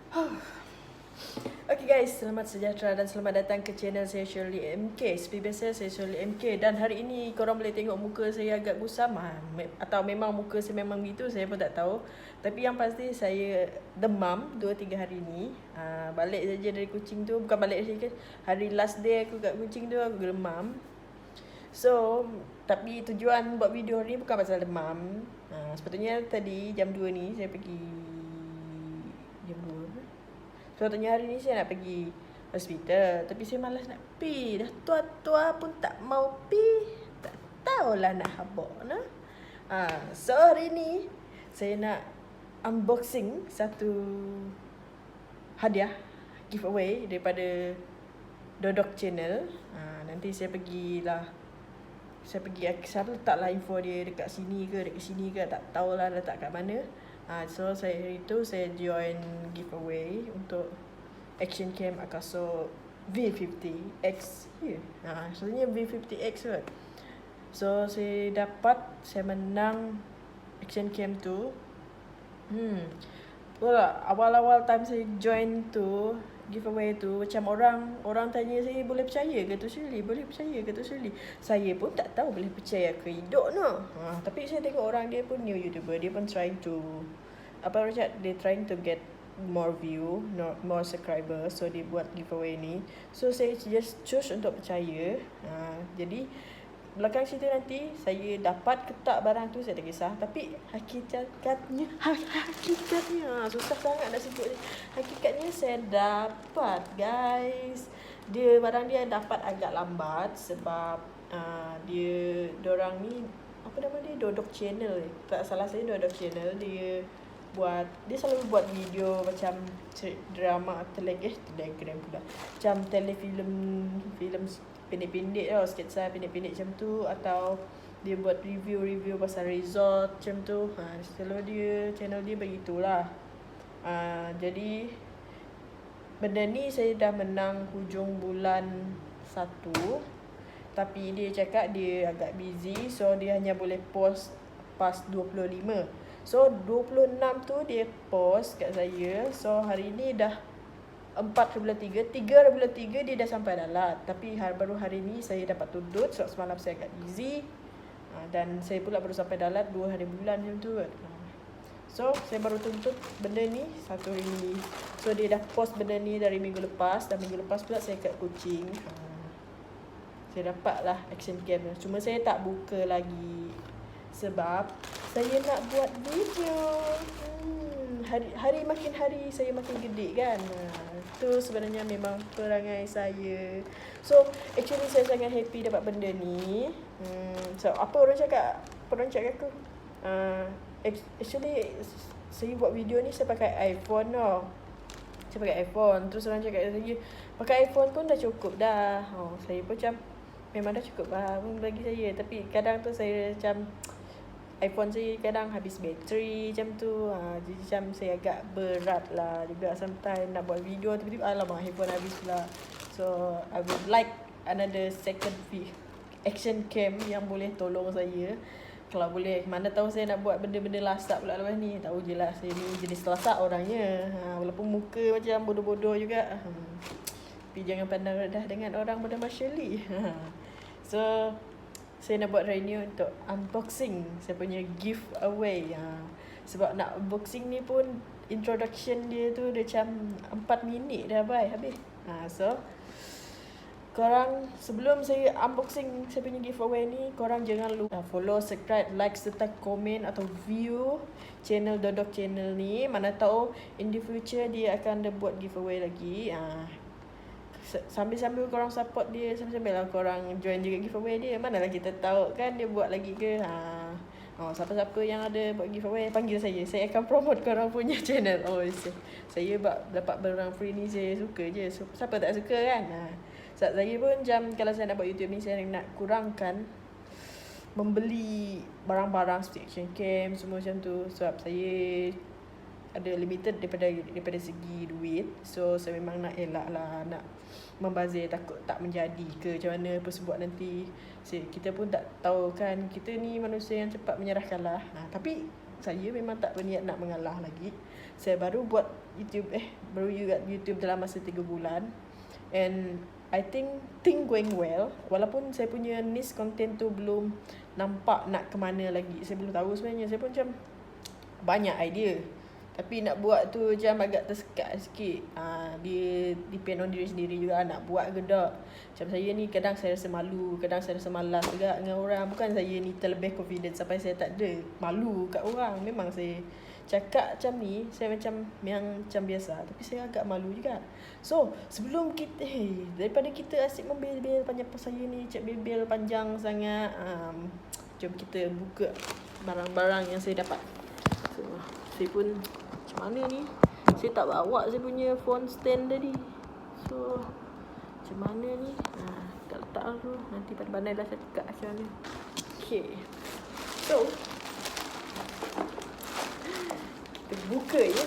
Okay guys, selamat sejahtera dan selamat datang ke channel saya Shirley MK. Seperti biasa saya Shirley MK dan hari ini korang boleh tengok muka saya agak gusam atau memang muka saya memang gitu, saya pun tak tahu. Tapi yang pasti saya demam 2-3 hari ni. Balik saja dari kucing tu, bukan balik saja kan. Hari last day aku kat kucing tu aku demam. So, tapi tujuan buat video hari ni bukan pasal demam. Sepatutnya tadi jam 2 ni saya pergi jam 2. Sepatutnya hari ni saya nak pergi hospital, tapi saya malas nak pi. Dah tua-tua pun tak mau pi. Tak tahulah nak habaq nah. So hari ni saya nak unboxing satu hadiah giveaway daripada Dodoque channel. Nanti saya pergi saya letaklah info dia dekat sini ke tak tahulah letak kat mana. So hari itu saya join giveaway untuk action cam Akaso V50X here. Sebenarnya V50X kot. So saya menang action cam tu. Awal-awal time saya join tu giveaway tu, macam orang tanya saya boleh percaya ke tu Shirley, boleh percaya ke tu Shirley. Saya pun tak tahu boleh percaya ke hidup no. Tapi saya tengok orang dia pun new YouTuber, dia pun trying to they trying to get more view, more subscribers, so dia buat giveaway ni. So saya just choose untuk percaya. Jadi belakang situ nanti saya dapat ke tak barang tu saya tak kisah, tapi hakikatnya susah sangat nak sebut ni. Hakikatnya saya dapat guys. Barang dia dapat agak lambat sebab diorang ni apa nama dia, Dodoque channel. Tak salah saya Dodoque channel, dia selalu buat video macam drama telegram pula. Macam telefilm pendek-pendek tau, sketsa pendek-pendek macam tu, atau dia buat review pasal resort macam tu. Selalu channel dia begitulah. Jadi benda ni saya dah menang hujung bulan 1, tapi dia cakap dia agak busy, so dia hanya boleh post pas 25. So 26 tu dia post kat saya. So hari ni dah 4.3 dia dah sampai dalat. Tapi baru hari ni saya dapat tudut sebab semalam saya agak busy. Dan saya pula baru sampai dalat 2 hari bulan macam tu. So saya baru tuntut benda ni 1 hari ni. So dia dah post benda ni dari minggu lepas. Dan minggu lepas pula saya kat kucing. Saya dapat lah action cam. Cuma saya tak buka lagi sebab saya nak buat video. Hari makin hari saya makin gede kan. Tu sebenarnya memang perangai saya. So actually saya sangat happy dapat benda ni. So apa orang cakap aku, actually saya buat video ni saya pakai iPhone tau. Saya pakai iPhone. Terus orang cakap saya pakai iPhone pun dah cukup dah. Saya pun macam memang dah cukup lah bagi saya. Tapi kadang tu saya macam iPhone saya kadang habis bateri macam tu. Jadi macam saya agak berat lah juga sometimes nak buat video, tiba-tiba alamak handphone habis pula. So I would like another second action cam yang boleh tolong saya. Kalau boleh, mana tahu saya nak buat benda-benda lasak pula lepas ni. Tahu je lah saya ni jenis lasak orangnya. Walaupun muka macam bodoh-bodoh juga. Tapi jangan pandang rendah dengan orang bernama Shirley. So saya nak buat hari ni untuk unboxing saya punya giveaway. Sebab nak unboxing ni pun introduction dia tu dia macam 4 minit dah habis. So korang sebelum saya unboxing saya punya giveaway ni, korang jangan lupa follow, subscribe, like serta komen atau view channel Dodoque channel ni. Mana tahu in the future dia akan ada buat giveaway lagi. Sambil-sambil korang support dia, sambil-sambil lah korang join juga giveaway dia. Manalah kita tahu kan dia buat lagi ke. Siapa-siapa yang ada buat giveaway panggil saya akan promote korang punya channel. Saya dapat barang free ni saya suka je. Siapa tak suka kan. Sebab saya pun macam kalau saya nak buat YouTube ni, saya nak kurangkan membeli barang-barang seperti action cam semua macam tu. Sebab saya ada limited daripada segi duit. So saya memang nak elak lah, nak membazir, takut tak menjadi ke macam mana apa sebab nanti kita pun tak tahu kan. Kita ni manusia yang cepat menyerah kalah. Tapi saya memang tak berniat nak mengalah lagi. Saya baru buat YouTube baru juga YouTube dalam masa 3 bulan. And I think going well. Walaupun saya punya niche content tu belum nampak nak ke mana lagi. Saya belum tahu sebenarnya. Saya pun macam banyak idea, tapi nak buat tu macam agak tersekat sikit. Dia depend on diri sendiri juga nak buat ke tak. Macam saya ni kadang saya rasa malu, kadang saya rasa malas juga dengan orang. Bukan saya ni terlebih confident sampai saya tak ada malu kat orang. Memang saya cakap macam ni, saya macam biasa, tapi saya agak malu juga. So sebelum kita daripada kita asyik membel-bel panjang pasal saya ni, cak bel-bel panjang sangat, jom kita buka barang-barang yang saya dapat. So saya pun macam mana ni, saya tak bawa saya punya phone stand tadi. So macam mana ni, tak letak tu, nanti pada pandai lah saya cakap macam mana. Okay, so kita buka je.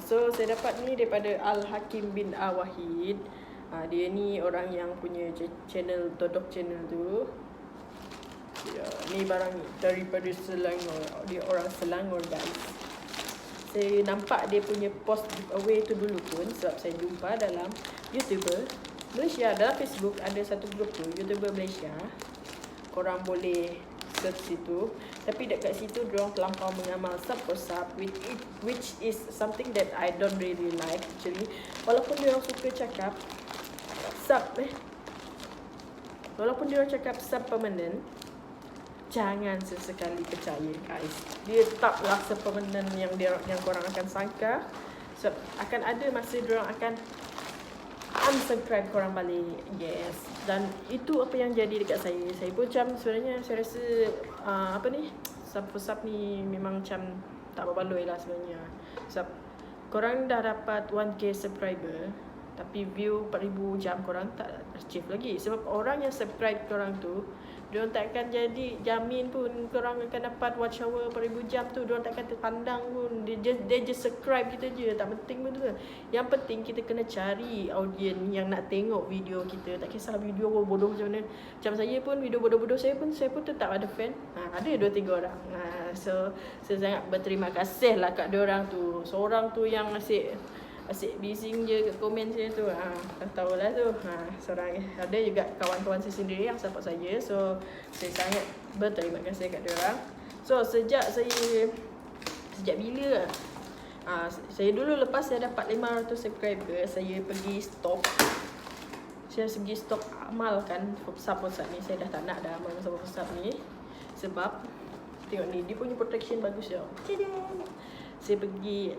So saya dapat ni daripada Al-Hakim bin Awahid. Dia ni orang yang punya channel Dodoque channel tu. Ya, ni barang ni daripada Selangor. Dia orang Selangor guys. Saya nampak dia punya post giveaway tu dulu pun, sebab saya jumpa dalam YouTuber Malaysia. Dalam Facebook ada satu grup tu, YouTuber Malaysia. Korang boleh search situ. Tapi dekat situ diorang terlampau mengamal sub for sub, which is something that I don't really like actually. Walaupun diorang suka cakap sub walaupun diorang cakap sub permanent, jangan sesekali percaya guys. Dia taklah sepermanent yang korang akan sangka. Sebab akan ada masa diorang akan unsubscribe korang balik. Yes. Dan itu apa yang jadi dekat saya. Saya pun macam sebenarnya saya rasa sub for sub ni memang macam tak berbaloi lah sebenarnya. Sebab korang dah dapat 1k subscriber, tapi view 4,000 jam korang tak achieve lagi. Sebab orang yang subscribe korang tu, diorang tak akan jadi jamin pun korang akan dapat watch hour 4,000 jam tu. Diorang tak akan terpandang pun. Dia just subscribe kita je. Tak penting pun tu. Yang penting kita kena cari audien yang nak tengok video kita. Tak kisahlah video bodoh macam mana. Macam saya pun, video bodoh-bodoh saya pun tetap ada fan. Ada 2-3 orang. So saya sangat berterima kasih lah kat diorang tu. Seorang tu yang asyik bising je kat komen saya tu. Tak tahulah tu. Seorang ada juga kawan-kawan saya sendiri yang support saya. So saya sangat berterima kasih kat diorang. So sejak bila saya dulu lepas saya dapat 500 subscriber, saya pergi stok. Saya pergi stok amalkan sub-sub ni. Saya dah tak nak dah amalkan sub-sub ni. Sebab tengok ni, dia punya protection bagus je. Saya pergi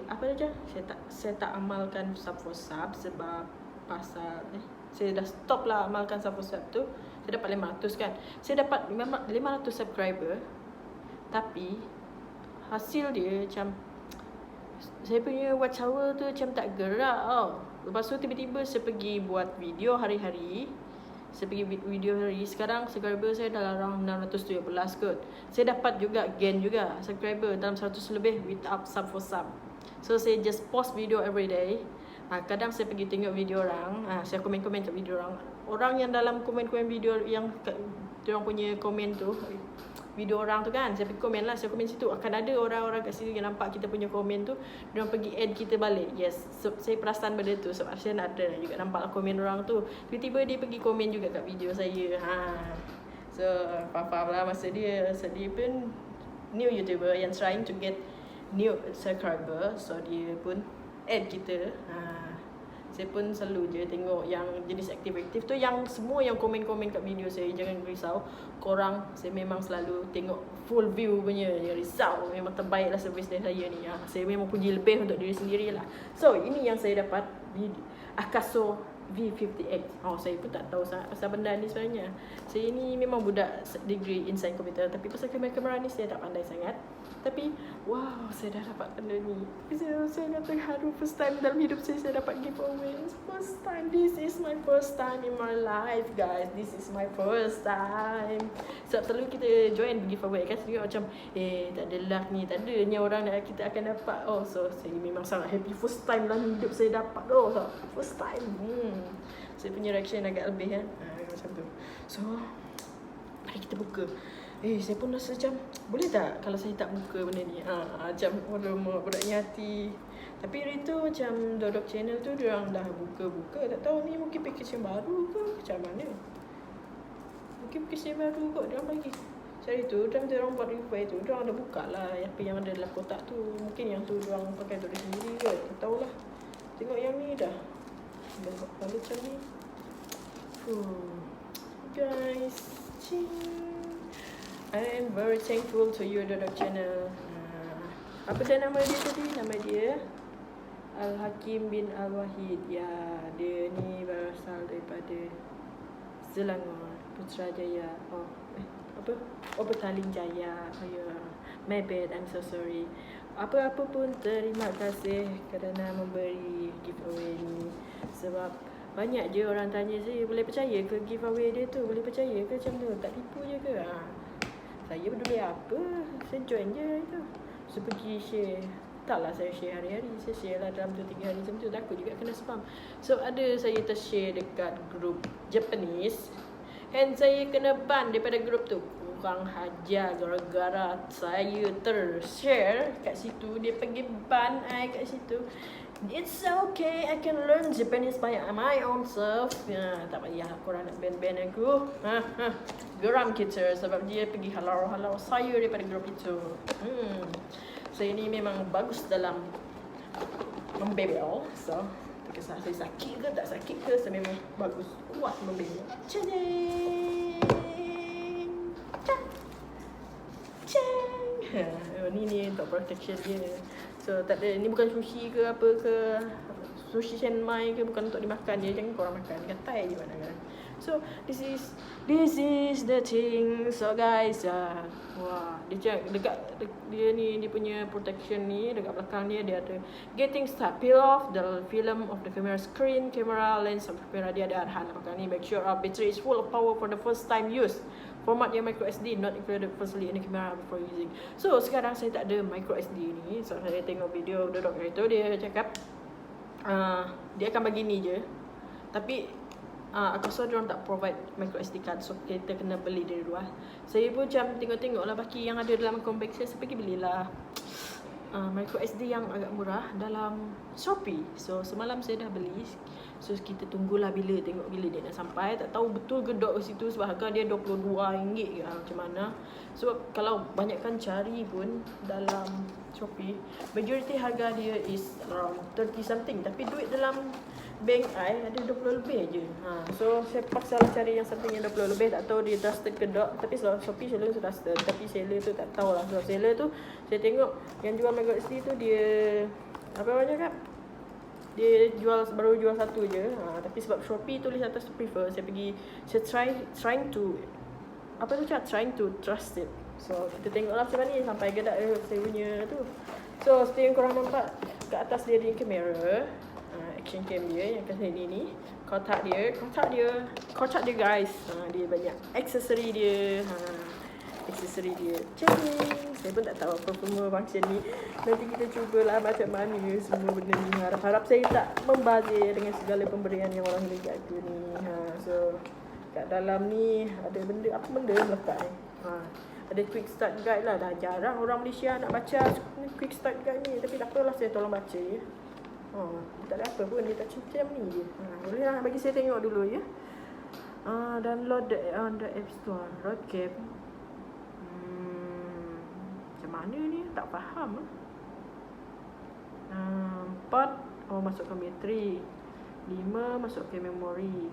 saya tak amalkan sub for sub sebab pasal saya dah stop lah amalkan sub for sub tu. Saya dapat 500 kan. Saya dapat 500 subscriber, tapi hasil dia macam saya punya watch hour tu macam tak gerak tau. Lepas tu tiba-tiba saya pergi buat video hari-hari. Sekarang subscriber saya dah around 617 kot. Saya dapat juga gain juga subscriber dalam 100 lebih without sub for sub. So saya just post video every day. Kadang saya pergi tengok video orang, saya komen-komen kat video orang. Orang yang dalam komen-komen video yang diorang punya komen tu, video orang tu kan, saya pergi komen lah. Saya komen situ, akan ada orang-orang kat sini yang nampak kita punya komen tu, diorang pergi add kita balik. Yes, so, saya perasan benda tu. Sebab saya nak ada juga nampak komen orang tu, tiba-tiba dia pergi komen juga kat video saya. So faham lah masa dia. So dia pun new YouTuber yang trying to get new subscriber. So dia pun add kita. Saya pun selalu je tengok yang jenis aktif-aktif tu, yang semua yang komen-komen kat video saya. Jangan risau korang, saya memang selalu tengok full view punya. Yang risau, memang terbaik lah servis dari saya ni. Saya memang puji lebih untuk diri sendiri lah. So ini yang saya dapat, Akaso V58. Saya pun tak tahu sangat pasal benda ni sebenarnya. Saya ni memang budak degree in science komputer, tapi pasal kamera ni saya tak pandai sangat. Tapi wow, saya dah dapat benda ni. Saya dah terharu. First time dalam hidup saya dapat giveaway. First time. This is my first time in my life guys. This is my first time. Sebab selalu kita join giveaway kan, sendiri macam tak ada luck ni, tak ada ni orang yang kita akan dapat. So saya memang sangat happy. First time dalam hidup saya dapat. So first time. Saya punya reaction agak lebih kan. Macam tu. So mari kita buka. Saya pun rasa macam boleh tak kalau saya tak buka benda ni. Macam budak ni hati. Tapi hari tu macam Dodoque channel tu diorang dah buka-buka. Tak tahu ni mungkin package yang baru ke macam mana. Mungkin package yang baru kot diorang bagi. Hari tu time diorang buat giveaway tu, diorang dah buka lah apa yang ada dalam kotak tu. Mungkin yang tu diorang pakai untuk diri sendiri ke. Tak tahulah. Tengok yang ni dah. Dah buat kepala macam ni. Guys, I am very thankful to you Dodoque channel. Apa dah nama dia tadi? Nama dia Al-Hakim bin Al-Wahid. Ya, dia ni berasal daripada Selangor, Putrajaya. Petaling Jaya. Oh ya, my bad, I'm so sorry. Apa-apa pun terima kasih kerana memberi giveaway ni. Sebab banyak je orang tanya saya, boleh percaya ke giveaway dia tu? Boleh percaya ke macam tu? Tak tipu je ke? Saya peduli apa? Saya join je itu. So pergi share. Taklah saya share hari-hari. Saya share lah dalam 2-3 hari macam tu. Takut juga kena spam. So ada saya tershare dekat grup Japanese. And saya kena ban daripada grup tu. Kurang hajar gara-gara saya tershare kat situ. Dia pergi ban I kat situ. It's okay, I can learn Japanese by my own self. Tak payah korang nak ban aku. Geram kita sebab dia pergi halau-halau saya daripada grup itu. Saya ni memang bagus dalam membebel. So, tak kisah saya sakit ke tak sakit ke, saya memang bagus kuat membebel. Ni untuk protection dia. So tak ada, ni bukan sushi ke apa ke, sushi senmai ke, bukan untuk dimakan je. Jangan korang makan, gatai je mana kan. So this is the thing. So guys, wah, dia ni dia punya protection ni dekat belakang dia ada getting start, peel off the film of the camera screen, camera lens of camera. Dia ada arahan belakang ni. Make sure our battery is full of power for the first time use. Format yang micro SD not included firstly in the camera before using. So sekarang saya tak ada micro SD ni. So saya tengok video Dodoque itu, dia cakap dia akan bagi ni je. Tapi aku rasa diorang tak provide micro SD card. So kita kena beli dari luar. Saya pun macam tengok-tengok lah baki yang ada dalam compact saya pergi belilah micro SD yang agak murah dalam Shopee. So semalam saya dah beli. So kita tunggulah bila dia nak sampai. Tak tahu betul ke dok situ sebab harga dia RM22 ke macam mana. Sebab kalau banyakkan cari pun dalam Shopee, majority harga dia is around 30 something. Tapi duit dalam bank I ada 20 lebih je. So saya paksa cari yang something yang 20 lebih. Tak tahu dia trusted ke dok. Tapi Shopee seller tu trusted. Tapi seller tu tak tahulah. Sebab seller tu saya tengok yang jual micro SD tu dia apa banyak kan? Dia baru jual satu je. Tapi sebab Shopee tulis atas prefer, saya trying to trust it. So kita tengoklah macam mana sampai ke tak saya punya tu. So seperti yang korang nampak kat atas dia ada kamera, action cam dia yang kat sini ni. Kotak dia guys. Dia banyak aksesori dia. Aksesori dia. Saya pun tak tahu apa semua function ni. Nanti kita cubalah macam mana semua benda ni. Harap saya tak membazir dengan segala pemberian yang orang bagi aku ni. So kat dalam ni ada benda, apa benda melekat ni. Ada quick start guide lah. Dah jarang orang Malaysia nak baca quick start guide ni. Tapi tak apalah, saya tolong baca ya. Tak ada apa pun, dia tak macam ni je. Boleh lah bagi saya tengok dulu ya. Download on the App Store. Roadcap. Macam mana ni? Tak faham. 4 masukkan bateri. 5 masukkan memori.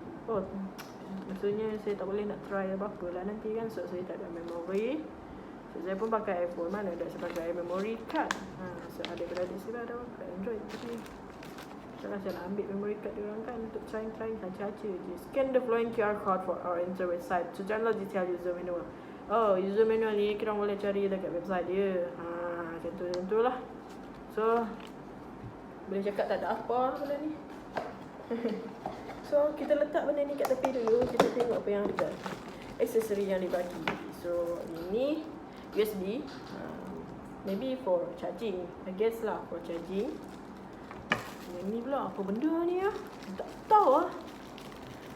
Maksudnya saya tak boleh nak try apa-apa lah nanti kan. So saya tak ada memori. So saya pun pakai iPhone. Mana ada saya pakai memory card. So ada beradik saya ada pakai Android. Tapi saya nak ambil memory card dia orang kan untuk try saja je. Scan the following QR code for our internet website to download detail user manual. User manual ni kita boleh cari dekat website dia. Macam tu lah. So boleh cakap tak ada apa benda ni. So kita letak benda ni kat tepi dulu. Kita tengok apa yang ada, aksesori yang dibagi. So ini USB, maybe for charging, I guess lah for charging. Yang ni pula apa benda ni ya? Tak tahu lah.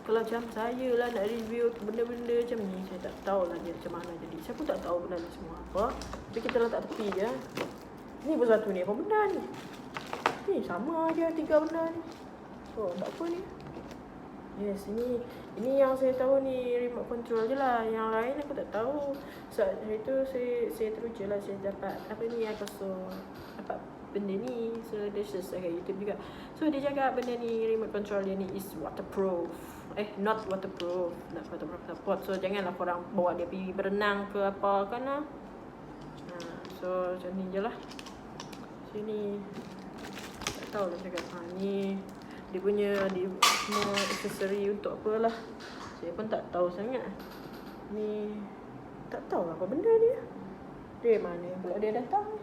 Kalau macam saya lah nak review benda-benda macam ni, saya tak tahu lah dia macam mana jadi. Saya pun tak tahu benda ni semua apa. Tapi kita letak tepi je. Ni pun satu ni, apa benda ni? Ni sama je 3 benda ni. Oh, tak apa ni. Yes, ini yang saya tahu ni remote control je lah. Yang lain aku tak tahu. Saat itu saya terus je lah saya dapat apa ni, aku dapat benda ni. So dia search kat YouTube juga. So dia cakap benda ni remote control dia ni is waterproof. Not waterproof. Not waterproof support. So janganlah korang bawa dia pergi berenang ke apa kan lah. So macam ni je lah. Sini tak tahu lah cakap. Ni dia punya semua aksesori untuk apa lah. Saya pun tak tahu sangat. Ni tak tahu apa benda dia. Dia mana pula dia datang.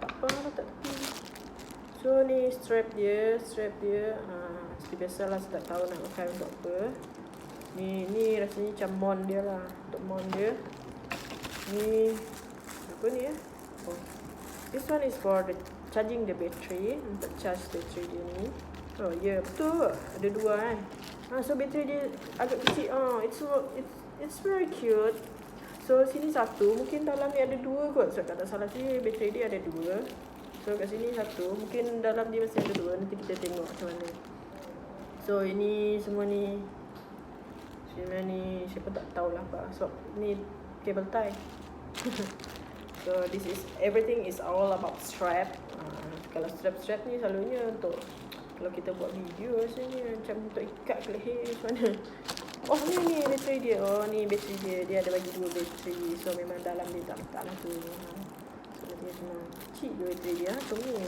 Tak apa lah, tak tahu. So ni strap dia. Seperti biasalah, saya tak tahu nak pakai untuk apa. Ni rasanya macam mount dia lah. Untuk mount dia. Ni apa ni ya? This one is for charging the battery, untuk charge battery dia ni. Oh ya, betul. Ada dua kan. So battery dia agak kecil. It's very cute. So sini satu, mungkin dalam ni ada dua kot. So tak salah sini battery dia ada dua. So kat sini satu, mungkin dalam dia masih ada dua. Nanti kita tengok macam mana. So ini semua ni saya pun tak tahulah apa. So ni cable tie. So this is everything is all about strap. Kalau strap ni selalunya untuk kalau kita buat video rasanya macam untuk ikat ke leher macam mana. Oh ni bateri dia. Oh ni bateri dia. Dia ada bagi dua bateri. So memang dalam dia tak letak lah tu. So dia senang. Kecil je bateri dia. Tunggu.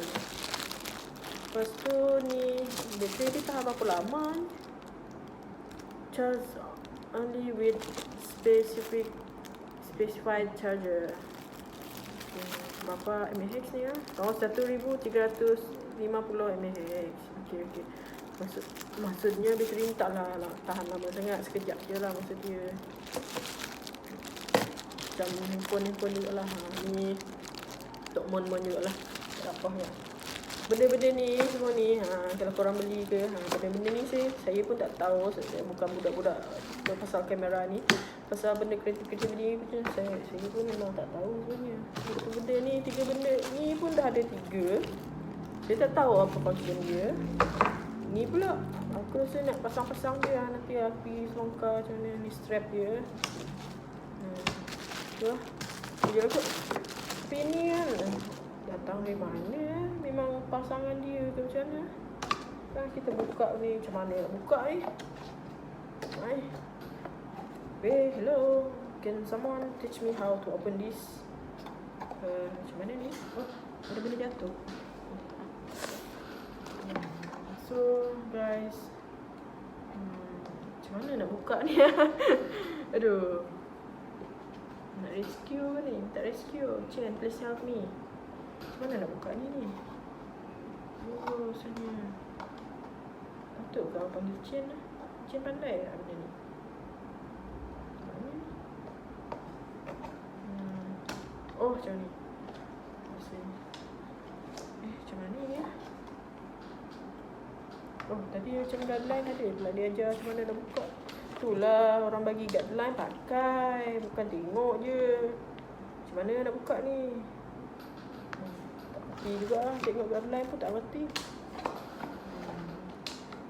Lepas tu ni bateri dia tahan berapa lama ni. Charge only with specified charger. Berapa mAh ni ya? 1350 mAh. Okey. Maksudnya bateri ni taklah tahan lama sangat, sekejap je lah maksud dia. Macam handphone juga lah. Ni untuk mon juga lah. Tak apa ya. Benda-benda ni semua ni kalau korang beli ke, benda-benda ni saya pun tak tahu. Saya bukan budak-budak pasal kamera ni. Pasal benda kreatif-kreatif ni saya pun memang tak tahu sebenarnya. Itu benda ni, 3 benda ni pun dah ada 3. Saya tak tahu apa function dia. Ni pula aku rasa nak pasang-pasang dia nanti api selongkar macam mana ni strap dia. Tu lah. Dia kot. Tapi ni kan datang dari mana? Memang pasangan dia ke macam mana? Kan kita buka ni, macam mana nak buka ni? Hey, hello. Can someone teach me how to open this? Macam mana ni? Oh, ada benda jatuh. So, guys. Macam mana nak buka ni? Aduh. Nak rescue ke ni? Tak rescue. Chen, please help me. Macam mana nak buka ni? Oh, sebenarnya. Patut kau panggil Chen lah. Chen pandai tak benda ni? Oh, macam ni. Macam mana ni? Oh, tadi macam guideline ada pula dia ajar macam mana nak buka. Itulah orang bagi guideline pakai, bukan tengok je. Macam mana nak buka ni? Tak kerti juga lah, tengok guideline pun tak kerti.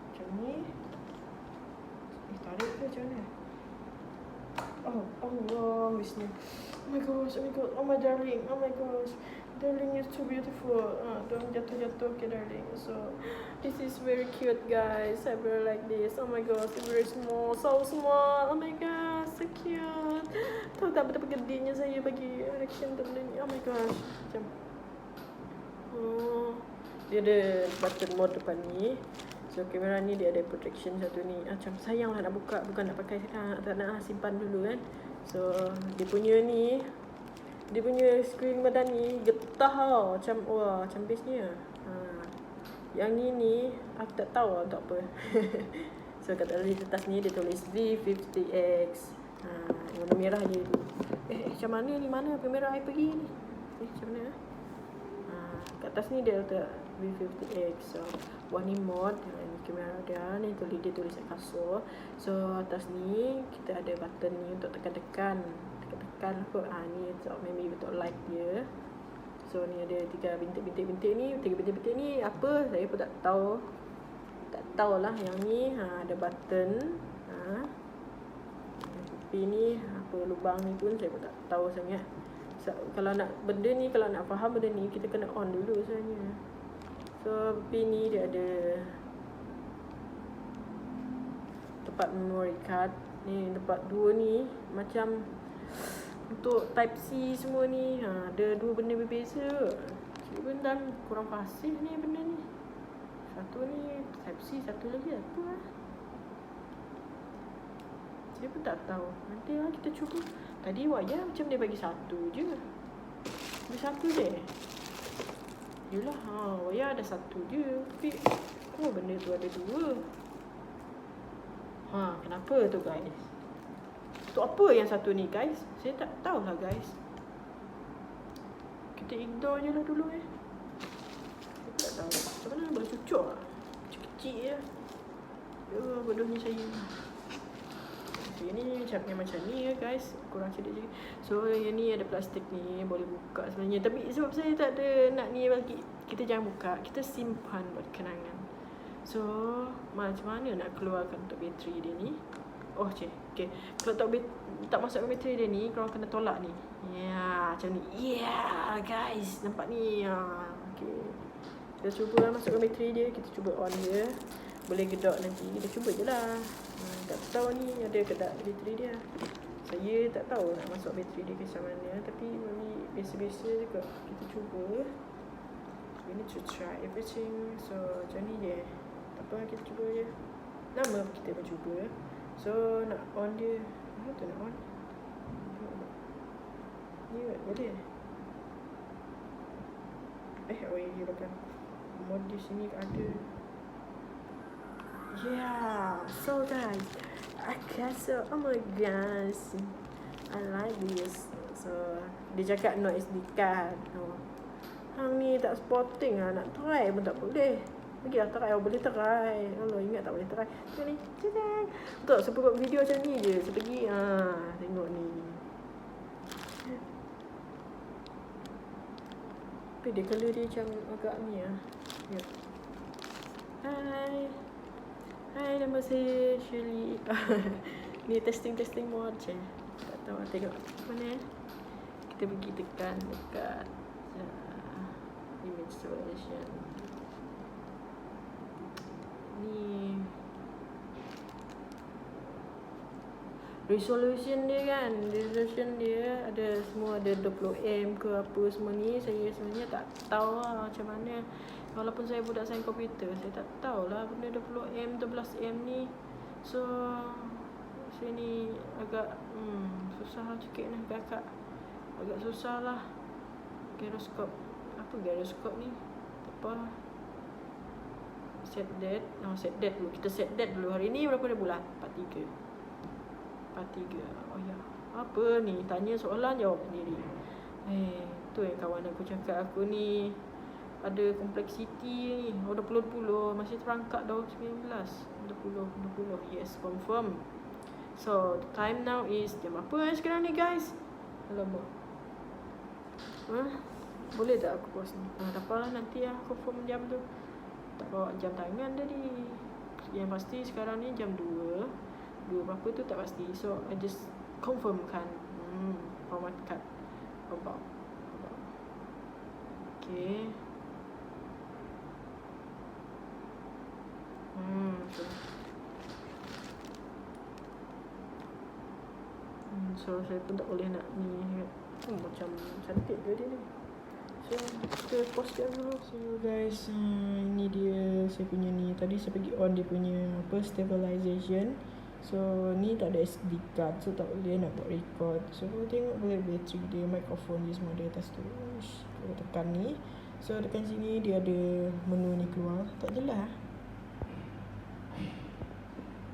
Macam ni. Tarik ke macam mana? Oh, Allah, Bismillah. Oh my gosh, oh my darling, oh my gosh. Darling is too beautiful. Don't jatuh-jatuh, okay darling. So, this is very cute guys. I really like this. Oh my gosh, it's very small, so small. Oh my gosh, so cute. Tahu tak betapa gedenya saya bagi reaction untuk benda ni. Oh my gosh. Macam dia ada button mode depan ni. So kamera ni dia ada protection satu ni. Macam sayang lah nak buka, bukan nak pakai tak nak simpan dulu kan. So dia punya ni, dia punya screen badan ni getah tau. Macam macam bestnya. Yang ni aku tak tahu lah untuk apa. So kat atas ni dia tulis V50X. Warna merah je tu. Macam mana ni, mana kamera I pergi ni? Macam mana? Kat atas ni dia letak V50X. So warna mode, ni kamera dia ni dia tulis kat kasut. So atas ni kita ada button ni untuk tekan-tekan kot. Ni untuk maybe untuk light dia. So ni ada 3 bintik-bintik ni. 3 bintik-bintik ni apa? Saya pun tak tahu. Tak tahulah yang ni. Ada button. Tepi ni apa lubang ni pun saya pun tak tahu sangat. Kalau nak benda ni, kalau nak faham benda ni, kita kena on dulu sebenarnya. So pin ni dia ada tempat memory card. Ni tempat 2 ni macam untuk type C semua ni. Ada 2 benda berbeza. Sebenarnya kurang fasih ni benda ni. Satu ni type C, satu lagi apa lah. Saya pun tak tahu. Nanti lah kita cuba. Tadi wayar macam dia bagi satu je. Bagi satu je. Yelah, wayar ada satu je. Tapi benda tu ada 2. Kenapa tu guys? Untuk apa yang satu ni guys? Saya tak tahulah guys. Kita ignore je lah dulu Saya tak tahu. Macam mana boleh cucuk lah. Kecil-kecil je. Bodohnya saya. Ini macam ni guys. Kurang cerdik je. So yang ni ada plastik ni. Boleh buka sebenarnya. Tapi sebab saya tak ada nak ni bagi, kita jangan buka. Kita simpan buat kenangan. So macam mana nak keluarkan untuk bateri dia ni? Okay. Kalau tak masuk bateri dia ni, korang kena tolak ni. Macam ni. Guys, nampak ni. Okay. Kita cuba masukkan bateri dia. Kita cuba on dia. Boleh gedok nanti. Kita cuba je lah. Tak tahu ni ada ke tak bateri dia. Saya tak tahu nak masuk bateri dia macam mana. Tapi biasa-biasa juga. Kita cuba. We need to try everything. So macam ni je. Tak apa, kita cuba je. Lama kita pun cuba. So nak on dia. Mana tu nak on? Ni boleh. Dia belakang. Mod di sini ada. So guys, oh my gosh, I like this. So dia cakap no SD card. Hang ni tak sporting lah. Nak try pun tak boleh. Bagilah try. Boleh try. Allah ingat tak boleh try. Tengok ni. Betul, saya buat video macam ni je. Saya pergi tengok ni. Tapi dia colour dia macam agak ni lah. Hai, nama saya Shirley. Ni testing mode je. Tak tahu, tengok mana. Kita pergi tekan dekat image selection. Ni resolution dia kan. Resolution dia ada semua, ada 20M ke apa semua ni. Saya sebenarnya tak tahu lah macam mana. Walaupun saya budak sains komputer, saya tak tahulah benda 20M, 12M ni. So saya ni agak susah lah sikit ni. Agak susah lah. Gyroskop. Apa gyroskop ni? Tak apa lah. Set date. Set date dulu. Kita set date dulu. Hari ni berapa bulan? 43. Oh ya. Apa ni? Tanya soalan, jawab sendiri. Tu yang kawan aku cakap aku ni ada kompleksiti ni. 20 masih terangkat dah 19. 20. Yes, confirm. So the time now is jam apa sekarang ni guys? Alamak. Boleh tak aku post ni? Tak apalah, nanti lah confirm jam tu. Tak bawa jam tangan tadi. Yang pasti sekarang ni jam 2 berapa tu tak pasti. So I just confirmkan. Format card. About. Okay. So saya pun tak boleh nak ni. Macam cantik ke dia ni. So kita post dia dulu. So guys, ini dia saya punya ni. Tadi saya pergi on dia punya stabilization. So ni tak ada SD card, so tak boleh nak buat record. So tengok boleh bateri dia, mikrofon dia semua ada atas tu. Kita tekan ni. So tekan sini dia ada menu ni keluar. Tak jelas.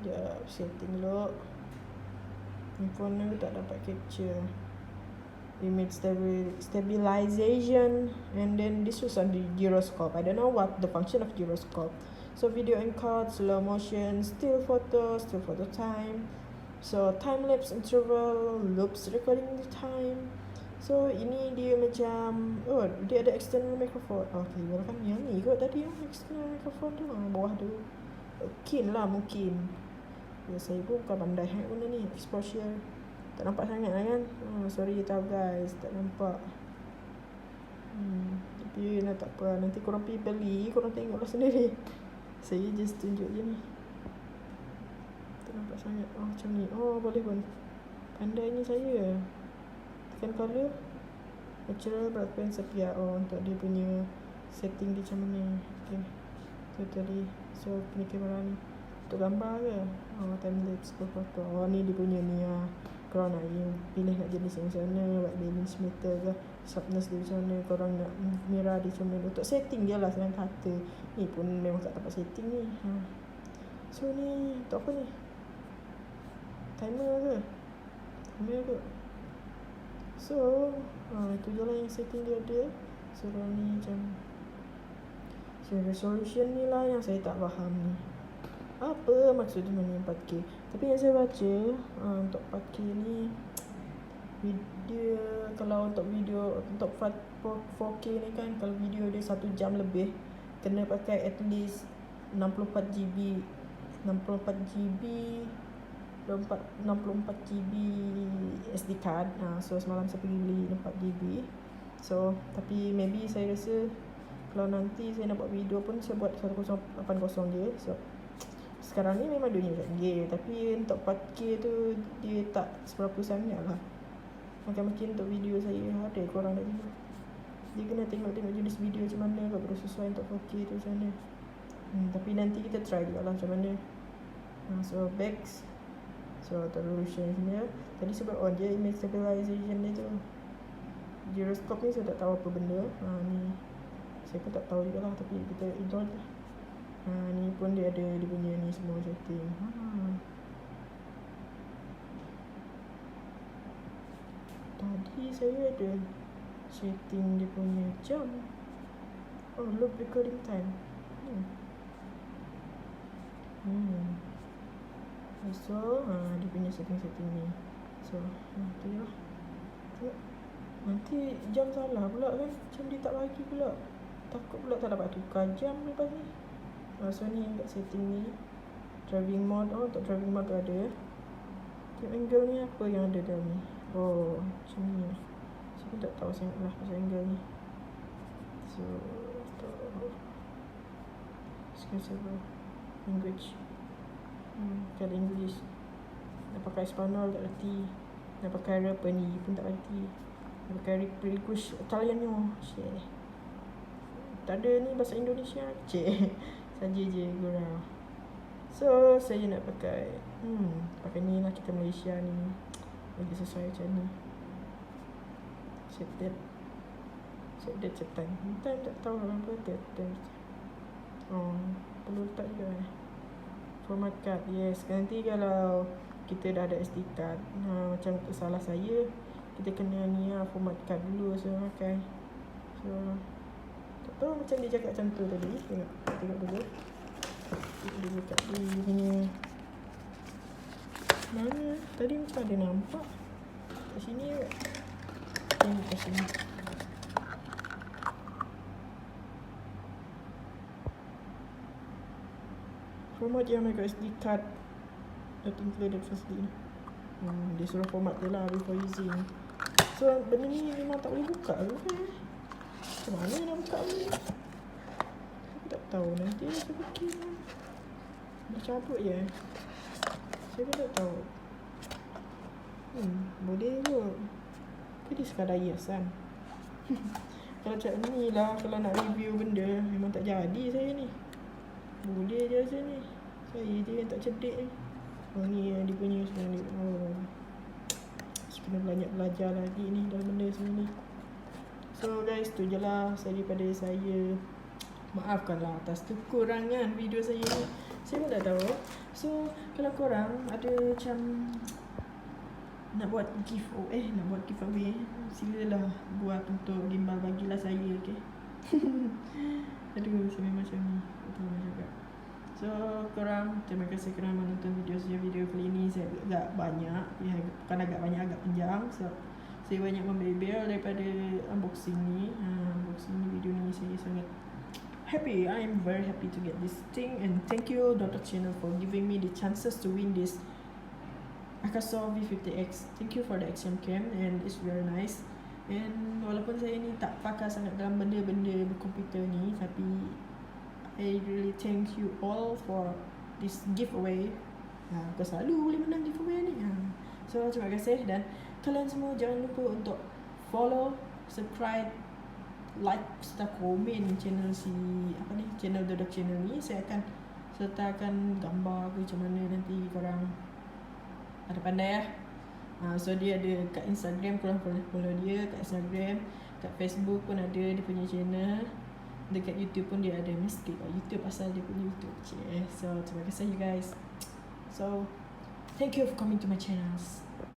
Sekejap, setting dulu. Phone ni tak dapat capture image stabilization. And then this was on the gyroscope. I don't know what the function of gyroscope. So video encode, slow motion, still photo time. So time lapse interval, loops recording the time. So ini dia macam, oh dia ada external microphone. Okay, kan yang ni kot tadi yang external microphone tu, bawah tu. Keen lah mungkin. Ya, saya pun bukan pandai hack benda ni, exposure. Tak nampak sangat lah kan. Sorry tahu guys, tak nampak. Tapi tak apa, nanti korang pergi beli, korang tengoklah sendiri. Saya just tunjuk je ni. Tak nampak sangat. Macam ni. Boleh pun. Pandainya saya. Tekan color, natural, bright pen, sepia. Untuk dia punya setting dia macam mana. Okay, tu tadi. So punya kamera ni untuk gambar ke? Time lapse ke foto. Ni dia punya ni korang nak pilih nak jenis yang macam mana, white balance meter ke, sharpness dia macam mana, korang nak merah dia macam mana. Untuk setting je lah senang kata. Ni pun memang tak dapat setting ni. So ni untuk apa ni? Timer ke? Timer ke? So itu je lah yang setting dia ada. So ni macam, so resolution ni lah yang saya tak faham ni. Apa maksud dengan 4K? Tapi yang saya baca untuk 4K ni video, kalau untuk video untuk 4K ni kan, kalau video dia 1 jam lebih kena pakai at least 64GB 64GB SD card. So semalam saya pergi beli 4GB. So tapi maybe saya rasa kalau nanti saya nak buat video pun saya buat 1080 je. So sekarang ni memang dunia canggih, tapi untuk 4K tu dia tak seberapa sangat lah. Makin-makin untuk video saya ada korang nak tengok. Dia kena tengok jenis video macam mana, kalau bersesuai untuk 4K tu macam mana. Tapi nanti kita try juga lah macam mana. So backs, so resolution sebenarnya tadi sebab on je image stabilization dia tu. Gyroscope ni saya tak tahu apa benda. Ni saya pun tak tahu juga lah, tapi kita ignore je. Ni pun dia ada dia punya ni semua setting. Tadi saya ada setting dia punya jam. Loop recording time. So dia punya setting-setting ni. So tu je lah. Nanti jam salah pula kan, macam dia tak bagi pula. Takut pula tak dapat tukar jam lepas ni. So ni kat setting ni, driving mode. Untuk driving mode tu ada tip angle ni, apa yang ada dalam ni. Macam ni. Saya pun tak tahu sangat lah pasal angle ni. So sekarang language, kalau English nak pakai Spanyol tak reti, nak pakai apa ni pun tak reti, nak pakai request Italiano tak ada ni bahasa Indonesia saja je gurau. So saya nak pakai pakai ni lah, kita Malaysia ni lagi sesuai macam ni. Set date time tak tahu apa date. Perlu letak juga format card. Yes, nanti kalau kita dah ada SD card, macam salah saya, kita kena ni format card dulu saya pakai. So tak tahu macam dia cakap macam tu tadi. Tengok dulu. Dia buka dia punya mana tadi macam ada nampak kat sini. Tengok kat sini. Format yang mereka SD card not included firstly. Dia suruh format je lah before using. So benda ni memang tak boleh buka ke? Macam mana nak buka ni? Saya tak tahu. Nanti saya fikir dia cabut je. Saya pun tak tahu. Boleh kot. Tapi dia sekadar hiasan. Kalau macam ni lah, kalau nak review benda, memang tak jadi saya ni. Boleh je macam ni. Saya je yang tak cerdik ni. Ni dia punya sebenarnya. Kena belajar lagi ni dalam benda semua ni. So guys, tu je lah daripada saya. Maafkanlah atas kekurangan video saya ni. Saya pun tak tahu. So kalau korang ada macam nak buat giveaway, silalah buat untuk gimbal, bagilah saya, okay? Aduh, saya memang macam ni. Betul juga. So korang, terima kasih kerana menonton video kali ini. Saya agak banyak, bukan agak banyak, agak panjang. So Saya banyak membebel daripada unboxing ni. Unboxing ni, video ni saya sangat happy. I am very happy to get this thing, and thank you Dodoque channel for giving me the chances to win this Akaso V50X. Thank you for the action cam, and it's very nice. And walaupun saya ni tak pakar sangat dalam benda-benda berkomputer ni, tapi I really thank you all for this giveaway. Kau selalu boleh menang giveaway ni. So terima kasih, dan kalian semua jangan lupa untuk follow, subscribe, like serta komen channel channel Dodoque channel ni. Saya akan sertakan gambar ke macam mana, nanti korang ada pandai so dia ada kat Instagram, korang boleh follow dia kat Instagram, kat Facebook pun ada dia punya channel, dekat YouTube pun dia ada. Mesti kat YouTube asal dia punya YouTube. So terima kasih you guys. So thank you for coming to my channels.